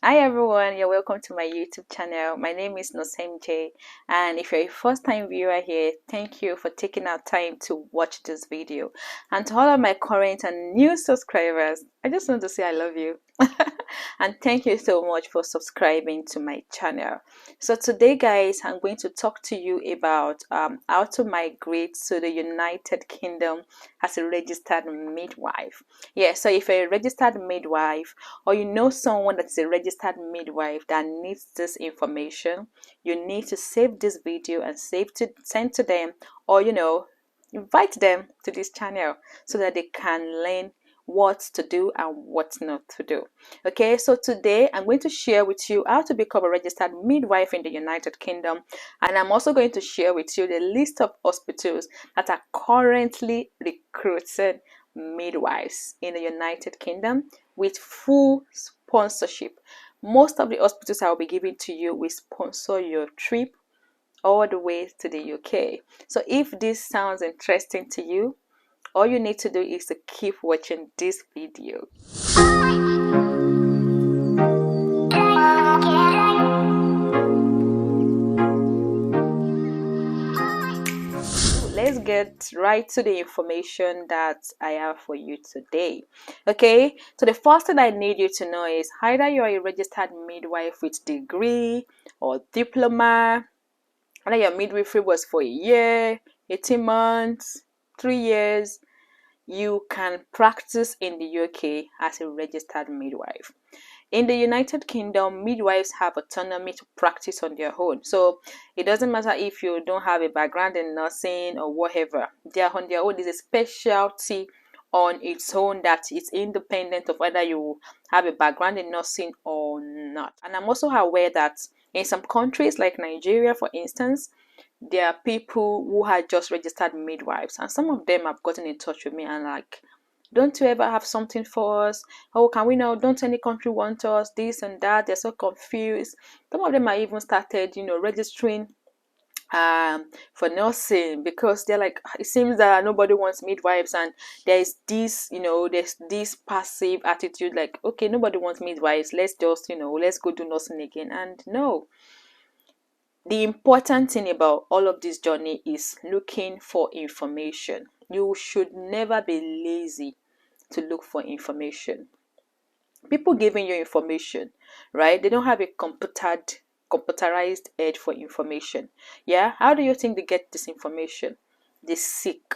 Hi everyone, you're welcome to my YouTube channel. My name is Nosemj, and if you're a first time viewer here, thank you for taking out time to watch this video. And to all of my current and new subscribers, I just want to say I love you. And thank you so much for subscribing to my channel. So today guys, I'm going to talk to you about how to migrate to the United Kingdom as a registered midwife. Yeah, so if you're a registered midwife, or you know someone that's a registered midwife that needs this information, you need to save this video and send to them, or invite them to this channel so that they can learn what to do and what not to do. Okay, so today I'm going to share with you how to become a registered midwife in the United Kingdom, and I'm also going to share with you the list of hospitals that are currently recruiting midwives in the United Kingdom with full sponsorship. Most of the hospitals I will be giving to you will sponsor your trip all the way to the UK. So if this sounds interesting to you, all you need to do is to keep watching this video. Let's get right to the information that I have for you today. Okay, so the first thing I need you to know is either you're a registered midwife with degree or diploma, either your midwifery was for a year, 18 months, 3 years, you can practice in the UK as a registered midwife. In the United Kingdom, midwives have autonomy to practice on their own. So it doesn't matter if you don't have a background in nursing or whatever. They are on their own. There's a specialty on its own that is independent of whether you have a background in nursing or not. And I'm also aware that in some countries like Nigeria, for instance, there are people who are just registered midwives, and some of them have gotten in touch with me and like, don't you ever have something for us? Oh, can we know? Don't any country want us? This and that. They're so confused. Some of them are even started, registering for nursing, because they're like, it seems that nobody wants midwives, and there's this passive attitude like, okay, nobody wants midwives, let's just let's go do nursing again. And no, the important thing about all of this journey is looking for information. You should never be lazy to look for information. People giving you information, right? They don't have a computerized head for information. Yeah, how do you think they get this information? They seek.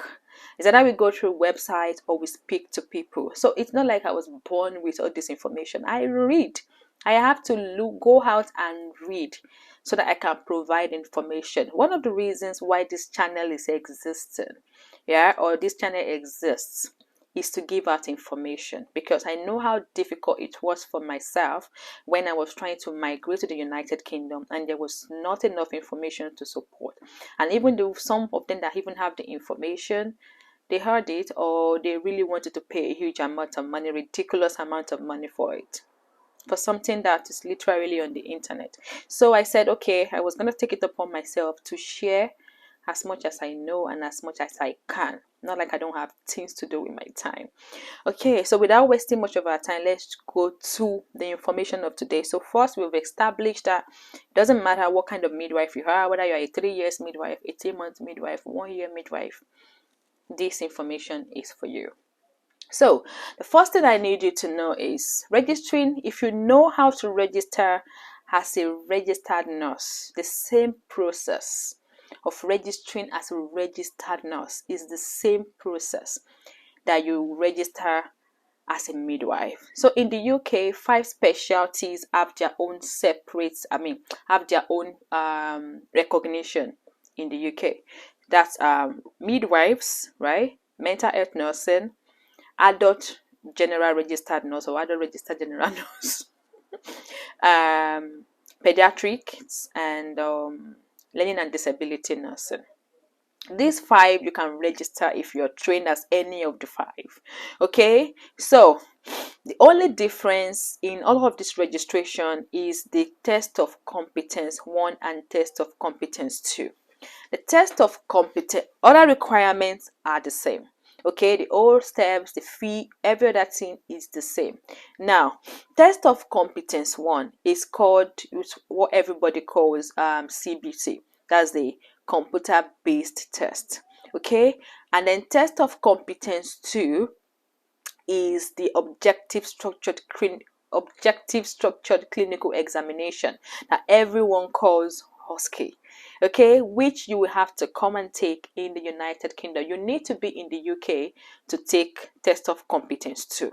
Is that how we go through websites or we speak to people? So it's not like I was born with all this information. I read. I have to go out and read so that I can provide information. One of the reasons why this channel is existing, or this channel exists, is to give out information, because I know how difficult it was for myself when I was trying to migrate to the United Kingdom and there was not enough information to support. And even though some of them that even have the information, they heard it, or they really wanted to pay a huge amount of money, ridiculous amount of money for it, for something that is literally on the internet. So I said, okay, I was going to take it upon myself to share as much as I know and as much as I can. Not like I don't have things to do with my time. Okay, so without wasting much of our time, let's go to the information of today. So first, we've established that it doesn't matter what kind of midwife you are, whether you're a 3 years midwife, 18-month midwife, 1 year midwife, this information is for you. So the first thing I need you to know is registering. If you know how to register as a registered nurse, the same process of registering as a registered nurse is the same process that you register as a midwife. So in the UK, 5 specialties have their own recognition in the UK. That's midwives, right? Mental health nursing, adult general registered nurse or adult registered general nurse, pediatrics, and learning and disability nursing. These 5 you can register if you're trained as any of the 5. Okay, so the only difference in all of this registration is the test of competence 1 and test of competence 2. The test of competence, other requirements are the same. Okay, the all steps, the fee, every other thing is the same. Now, test of competence one is called, what everybody calls CBT. That's the computer based test. Okay, and then test of competence two is the objective structured clinical examination that everyone calls husky, okay, which you will have to come and take in the United Kingdom. You need to be in the UK to take test of competence too.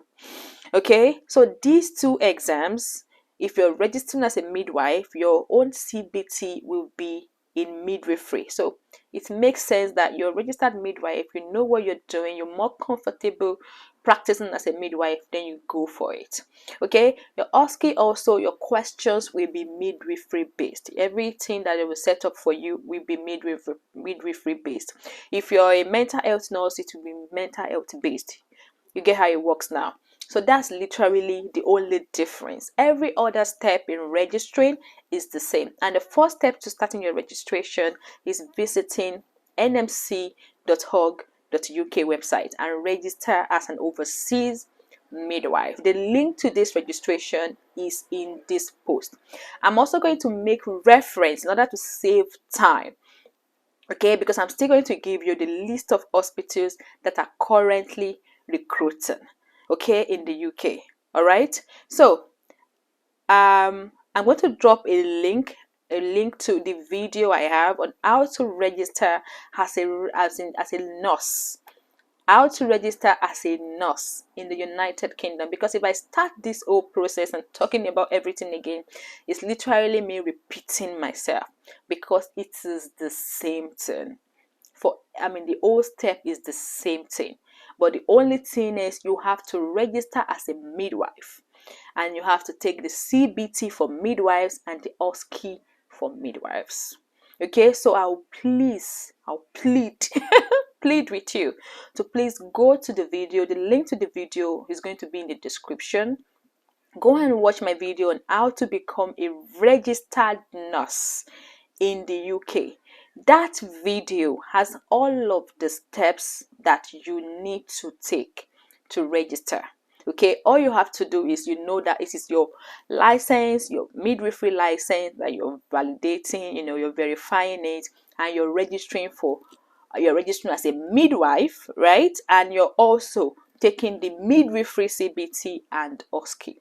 Okay, so these two exams, if you're registering as a midwife, your own CBT will be in midwifery. So it makes sense that you're a registered midwife, you know what you're doing, you're more comfortable practicing as a midwife, then you go for it. Okay, your OSCE also, your questions will be midwifery based. Everything that it will set up for you will be midwifery based. If you're a mental health nurse, it will be mental health based. You get how it works now. So that's literally the only difference. Every other step in registering is the same. And the first step to starting your registration is visiting nmc.org.uk website and register as an overseas midwife. The link to this registration is in this post. I'm also going to make reference in order to save time, okay, because I'm still going to give you the list of hospitals that are currently recruiting, okay, in the UK. All right, so I'm going to drop a link to the video I have on how to register as a nurse, how to register as a nurse in the United Kingdom. Because if I start this whole process and talking about everything again, it's literally me repeating myself, because it is the same thing. The whole step is the same thing, but the only thing is you have to register as a midwife, and you have to take the CBT for midwives and the OSCE for midwives. Okay, so I'll plead plead with you to please go to the video. The link to the video is going to be in the description. Go and watch my video on how to become a registered nurse in the UK. That video has all of the steps that you need to take to register. Okay, all you have to do is, you know that it is your license, your midwifery license that you're validating, you're verifying it, and you're registering as a midwife, right? And you're also taking the midwifery CBT and OSCE.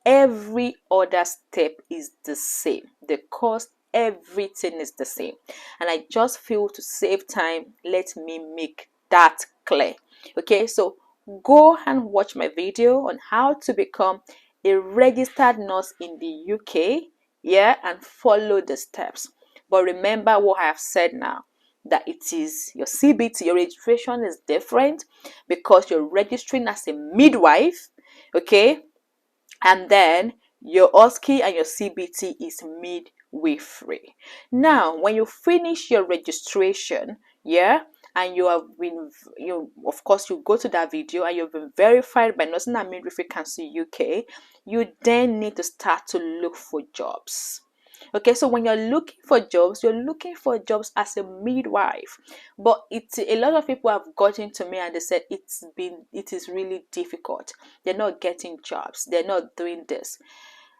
Every other step is the same. The cost, everything is the same. And I just feel to save time, let me make that clear. Okay, so go and watch my video on how to become a registered nurse in the UK, yeah, and follow the steps. But remember what I have said now, that it is your CBT, your registration is different because you're registering as a midwife, okay, and then your OSCE and your CBT is midwifery. Now, when you finish your registration, yeah, and you have been, of course, you go to that video and you've been verified by Nursing and Midwifery Council UK, you then need to start to look for jobs. Okay, so when you're looking for jobs as a midwife. But a lot of people have gotten to me and they said it is really difficult. They're not getting jobs, they're not doing this.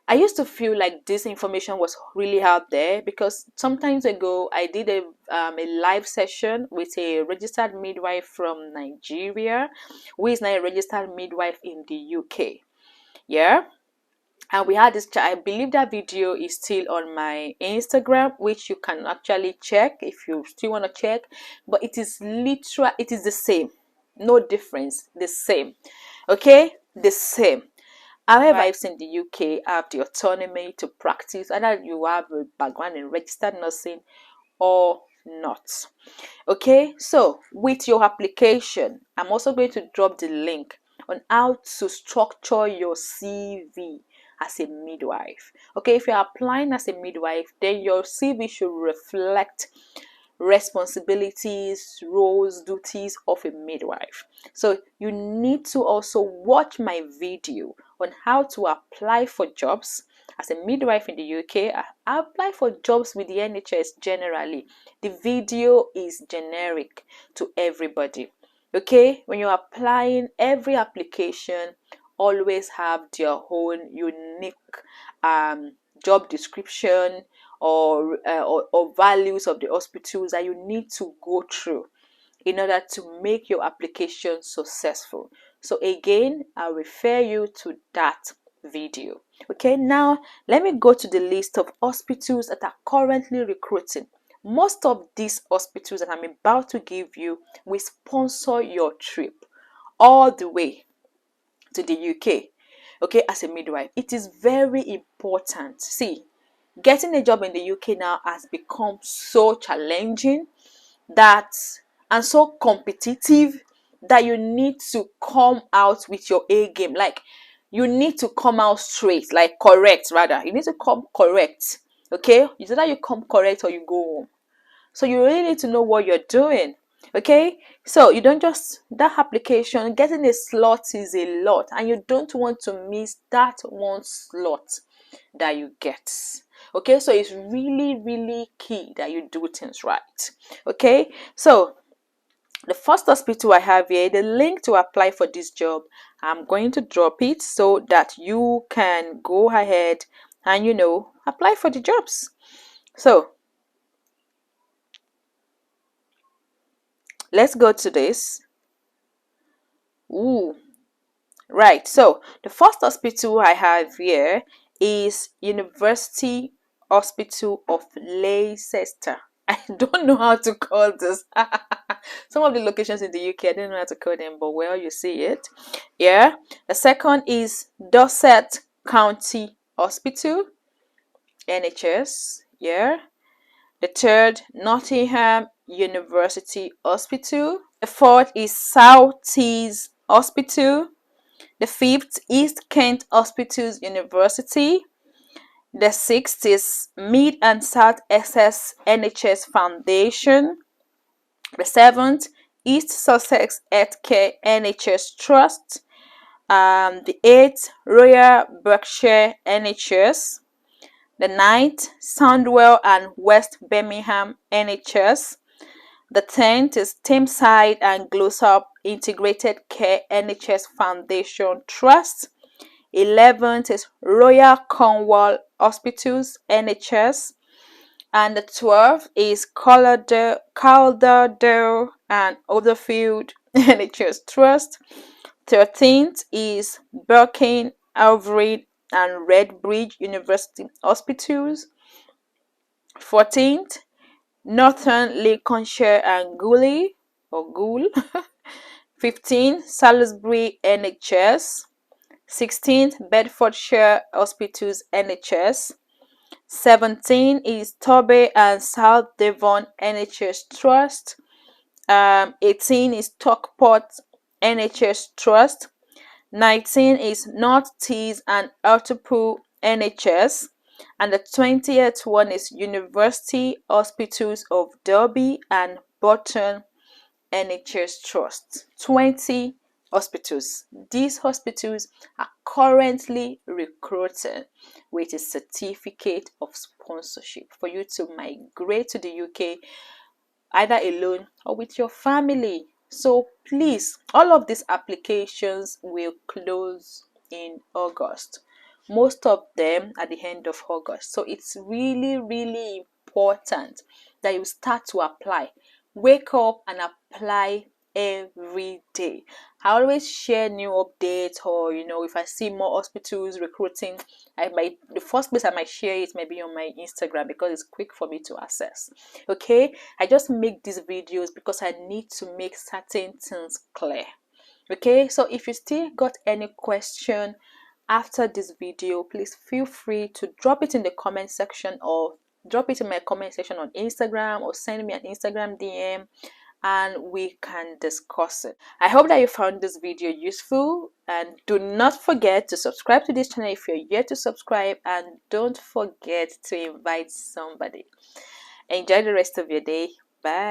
I used to feel like this information was really out there, because sometimes ago I did a live session with a registered midwife from Nigeria, who is now a registered midwife in the UK. Yeah, and we had this chat. I believe that video is still on my Instagram, which you can actually check if you still want to check. But it is the same, no difference, the same. Okay, the same. However, right, in the UK have the autonomy to practice, either you have a background in registered nursing or not. Okay, so with your application, I'm also going to drop the link on how to structure your CV as a midwife. Okay, if you're applying as a midwife, then your CV should reflect responsibilities, roles, duties of a midwife. So you need to also watch my video on how to apply for jobs as a midwife in the UK. I apply for jobs with the NHS generally. The video is generic to everybody. Okay, when you're applying, every application always have their own unique job description or values of the hospitals that you need to go through in order to make your application successful. So again, I'll refer you to that video. Okay, now let me go to the list of hospitals that are currently recruiting. Most of these hospitals that I'm about to give you will sponsor your trip all the way to the UK, okay, as a midwife. It is very important. See, getting a job in the UK now has become so challenging that and so competitive that you need to come out with your A game. Like, you need to come out straight, like correct rather. You need to come correct. Okay? It's either you come correct or you go home. So you really need to know what you're doing. Okay, so you don't just, that application, getting a slot is a lot, and you don't want to miss that one slot that you get. Okay, so it's really key that you do things right. Okay, so the first hospital I have here, the link to apply for this job, I'm going to drop it so that you can go ahead and apply for the jobs. So let's go to this. Ooh, right. So the first hospital I have here is University Hospital of Leicester. I don't know how to call this. Some of the locations in the UK, I don't know how to call them, but well, you see it. Yeah. The second is Dorset County Hospital NHS. Yeah. The third, Nottingham University Hospital. The fourth is South Essex Hospital. The fifth, East Kent Hospitals University. The sixth is Mid and South Essex NHS Foundation. The seventh, East Sussex Healthcare NHS Trust. The eighth, Royal Berkshire NHS. The ninth, Sandwell and West Birmingham NHS. The 10th is Tameside and Glossop Integrated Care NHS Foundation Trust. 11th is Royal Cornwall Hospitals NHS. And the 12th is Calderdale and Hudderfield NHS Trust. 13th is Berkshire, Havering and Redbridge University Hospitals. 14th, Northern Lincolnshire and Goole or Goole. 15, Salisbury NHS. 16th, Bedfordshire Hospitals NHS. 17 is Torbay and South Devon NHS Trust. 18 is Stockpot NHS Trust. 19 is North and Hartlepool NHS. And the 20th one is University Hospitals of Derby and Burton NHS Trust. 20 hospitals. These hospitals are currently recruiting with a certificate of sponsorship for you to migrate to the UK either alone or with your family. So please, all of these applications will close in August. Most of them at the end of August. So it's really important that you start to apply. Wake up and apply every day. I always share new updates, or if I see more hospitals recruiting, the first place I might share it maybe on my Instagram because it's quick for me to access. Okay, I just make these videos because I need to make certain things clear. Okay, so if you still got any question after this video, please feel free to drop it in the comment section, or drop it in my comment section on Instagram, or send me an Instagram DM and we can discuss it. I hope that you found this video useful, and do not forget to subscribe to this channel if you're yet to subscribe, and don't forget to invite somebody. Enjoy the rest of your day. Bye.